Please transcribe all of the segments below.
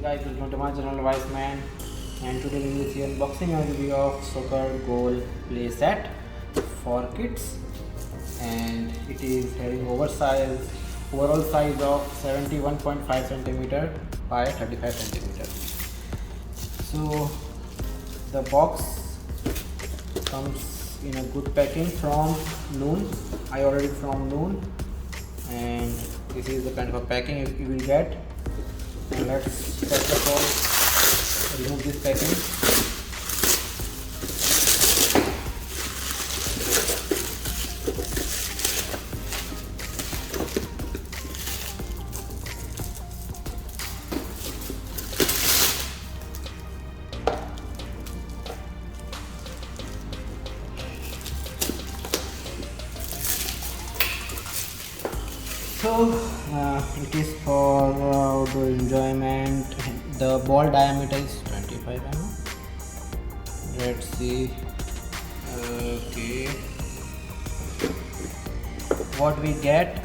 guys, welcome to my channel Wiseman, and today we will see unboxing and review of soccer goal play set for kids, and it is having overall size of 71.5 centimeter by 35 centimeter. So the box comes in a good packing from Noon. I ordered it from Noon, and this is the kind of a packing you will get. And let's first of all remove this packing. So it is for outdoor enjoyment. The ball diameter is 25 mm. Let's see. Okay, what we get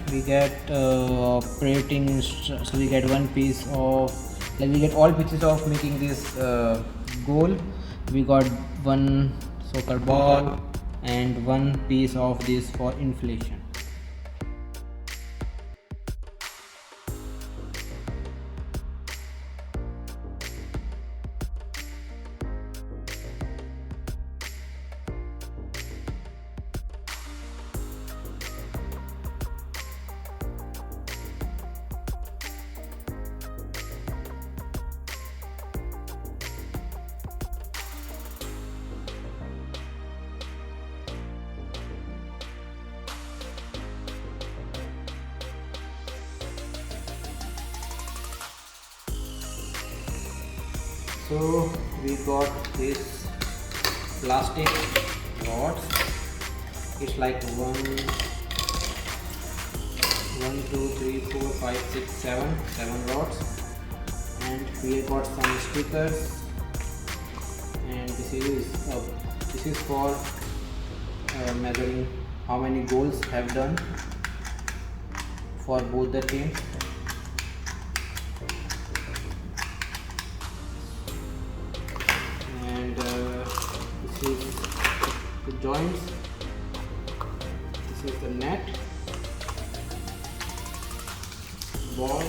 operating. So we get one piece of, like, we get all pieces of making this goal. We got one soccer ball and one piece of this for inflation. So we got this plastic rods. It's like 1, 2, 3, 4, 5, 6, 7 rods, and we got some stickers. And this is for measuring how many goals have done for both the teams. This is the joints, this is the net, ball,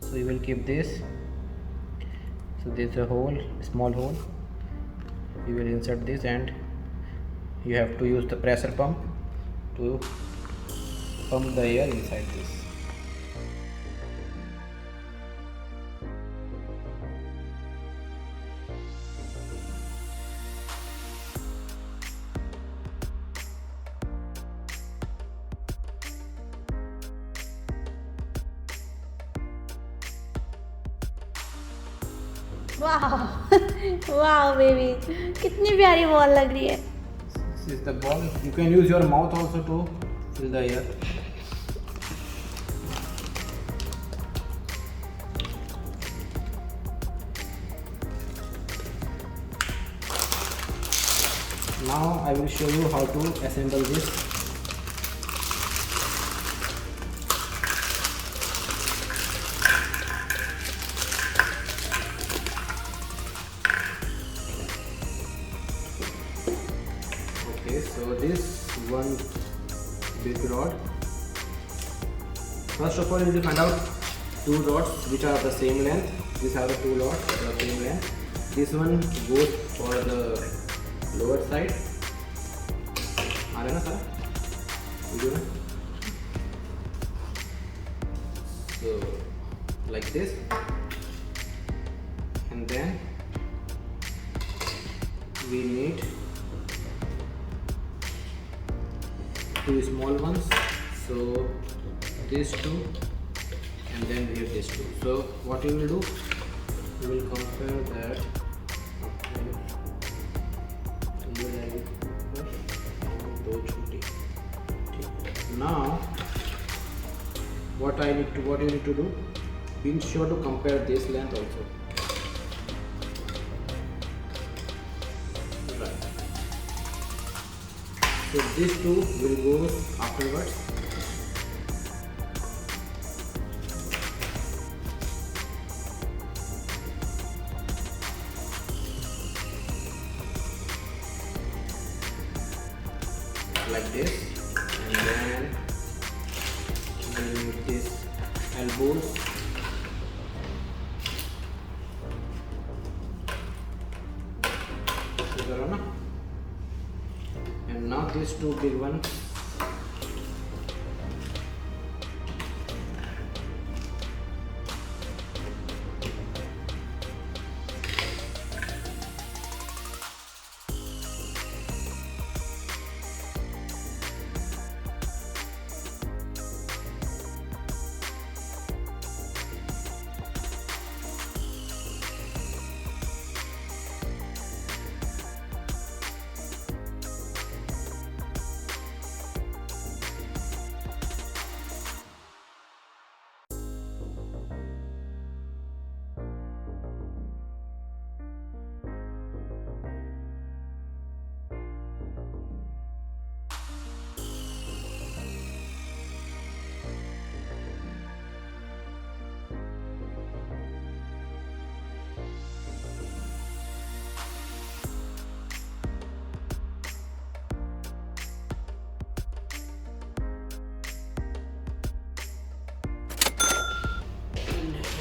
so you will keep this. So there is a hole, small hole. You will insert this, and you have to use the pressure pump to pump the air inside this. वाह वाह baby, कितनी प्यारी ball लग रही है. This is the ball. You can use your mouth also to fill the air. Now I will show you how to assemble this. Okay, so this one big rod. First of all, you will find out two rods which are of the same length. These are the two rods of the same length. This one goes for the lower side. So like this, and then we need two small ones, so these two, and then we have these two. So what you will do, you will compare that. Okay, दो छोटी, ठीक है. Now what you need to do, be sure to compare this length also. Right. So these two will go afterwards. Like this, and then with this elbows. And now these two big ones.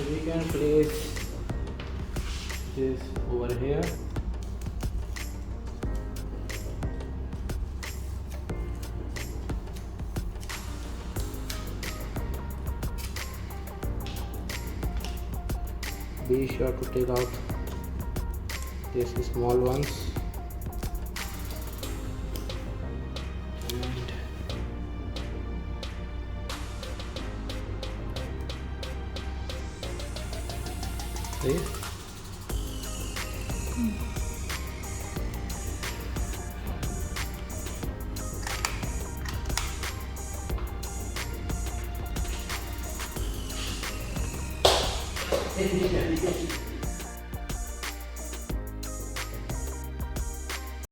We can place this over here. Be sure to take out these small ones. See?